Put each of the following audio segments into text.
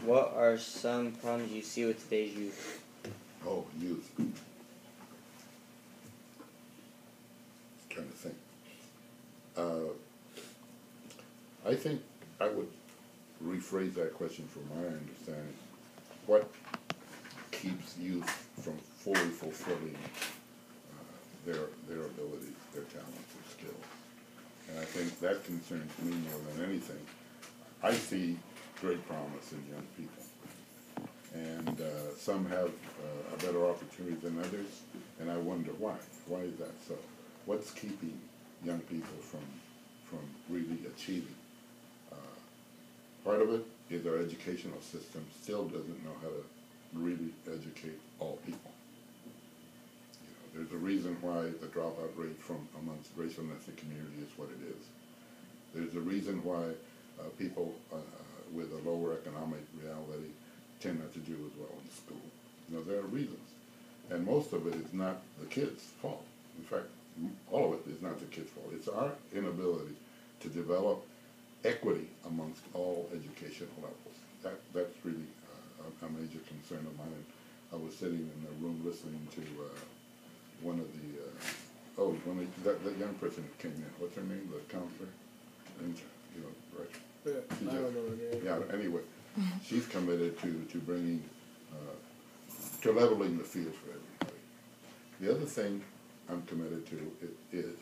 What are some problems you see with today's youth? Oh, youth. Trying to think. I think I would rephrase that question from my understanding. What keeps youth from fully fulfilling their abilities, their talents, their skills? And I think that concerns me more than anything. I see great promise in young people. And some have a better opportunity than others, and I wonder why. Why is that so? What's keeping young people from really achieving? Part of it is our educational system still doesn't know how to really educate all people. You know, there's a reason why the dropout rate from amongst racial and ethnic community is what it is. There's a reason why people with a lower economic reality tend not to do as well in school. You know, there are reasons. And most of it is not the kids' fault. In fact, all of it is not the kids' fault. It's our inability to develop equity amongst all educational levels. That's really a major concern of mine. I was sitting in a room listening to one of the, that young person who came in. What's her name? The counselor? And, you know, right? Yeah, I don't know her name. Yeah, anyway, she's committed to bringing, to leveling the field for everybody. The other thing I'm committed to is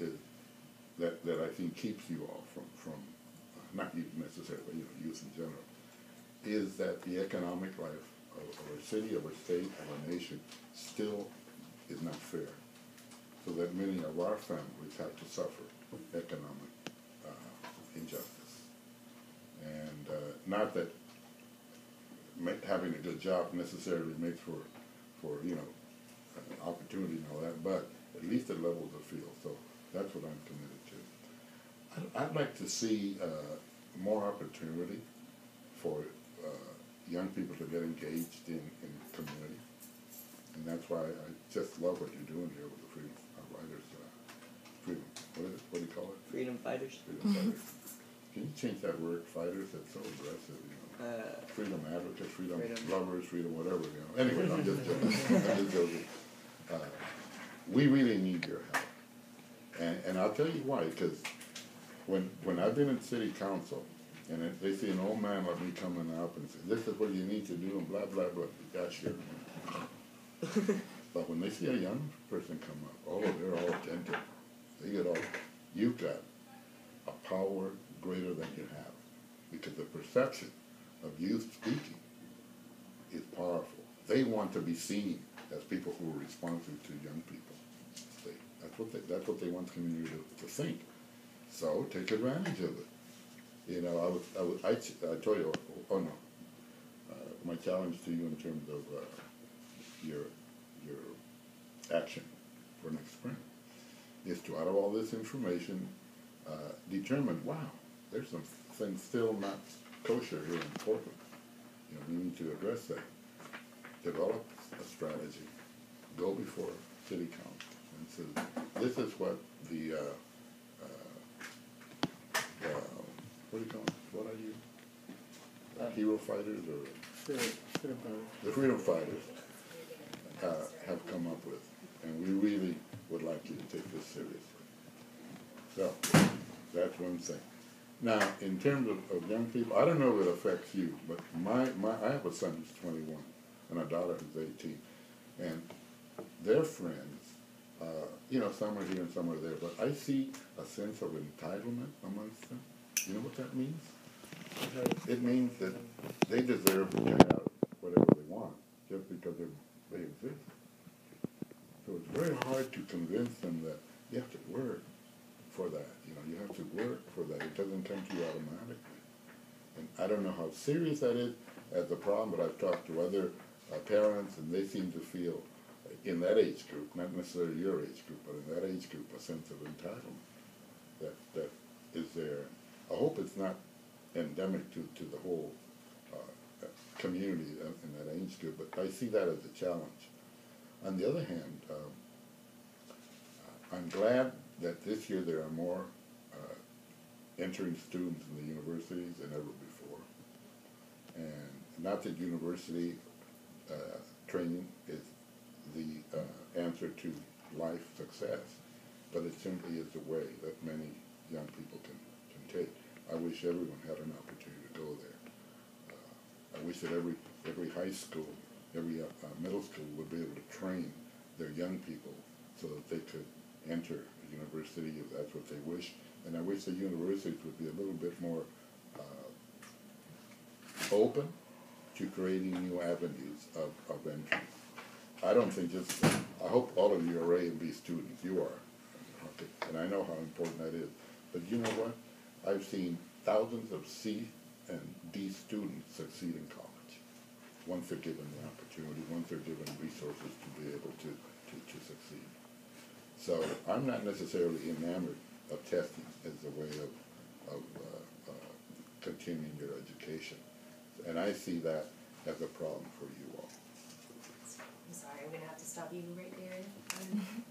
that I think keeps you all from not you necessarily, but youth in general, is that the economic life of our city, of our state, of our nation still is not fair. So that many of our families have to suffer economic injustice. And not that having a good job necessarily makes for opportunity and all that, but at least it levels the field. So that's what I'm committed to. I'd like to see more opportunity for young people to get engaged in community. And that's why I just love what you're doing here with the Freedom Riders. What do you call it? Freedom fighters. Freedom fighters. Can you change that word, fighters? That's so aggressive, you know. Freedom advocates, freedom lovers, freedom whatever, you know. Anyway, I'm just joking. I'm just joking. We really need your help. And I'll tell you why, because when I've been in city council, and if they see an old man like me coming up and say, this is what you need to do, and blah, blah, blah, that's your But when they see a young person come up, oh, they're all attentive. They get all, you've got a power greater than you have. Because the perception of youth speaking is powerful. They want to be seen as people who are responsive to young people. That's what they want the community to think. So take advantage of it. You know, I told you, oh no, my challenge to you in terms of your action for next spring is to, out of all this information, determine, wow, there's some things still not kosher here in Portland. You know, we need to address that. Develop a strategy. Go before city council and say, this is what the what do you call it? What are you? Hero fighters or the freedom fighters have come up with, and we really would like you to take this seriously. So that's one thing. Now, in terms of young people, I don't know if it affects you, but I have a son who's 21 and a daughter who's 18, and their friends, you know, some are here and some are there, but I see a sense of entitlement amongst them. You know what that means? It means that they deserve to have whatever they want just because they exist. So it's very hard to convince them that you have to work for that. You know, you have to work for that. It doesn't come to you automatically. And I don't know how serious that is as a problem, but I've talked to other parents, and they seem to feel in that age group, not necessarily your age group, but in that age group, a sense of entitlement that is there. I hope it's not endemic to the whole community in that age group, but I see that as a challenge. On the other hand, I'm glad that this year there are more entering students in the universities than ever before. And not that university training is the answer to life success, but it simply is a way that many young people can take. I wish everyone had an opportunity to go there. I wish that every high school, every middle school would be able to train their young people so that they could enter a university if that's what they wish. And I wish the universities would be a little bit more open to creating new avenues of entry. I don't think just, I hope all of you are A and B students. You are. Okay. And I know how important that is. But you know what? I've seen thousands of C and D students succeed in college once they're given the opportunity, once they're given resources to be able to succeed. So I'm not necessarily enamored of testing as a way of continuing your education. And I see that as a problem for you all. I'm sorry, I'm going to have to stop you right there.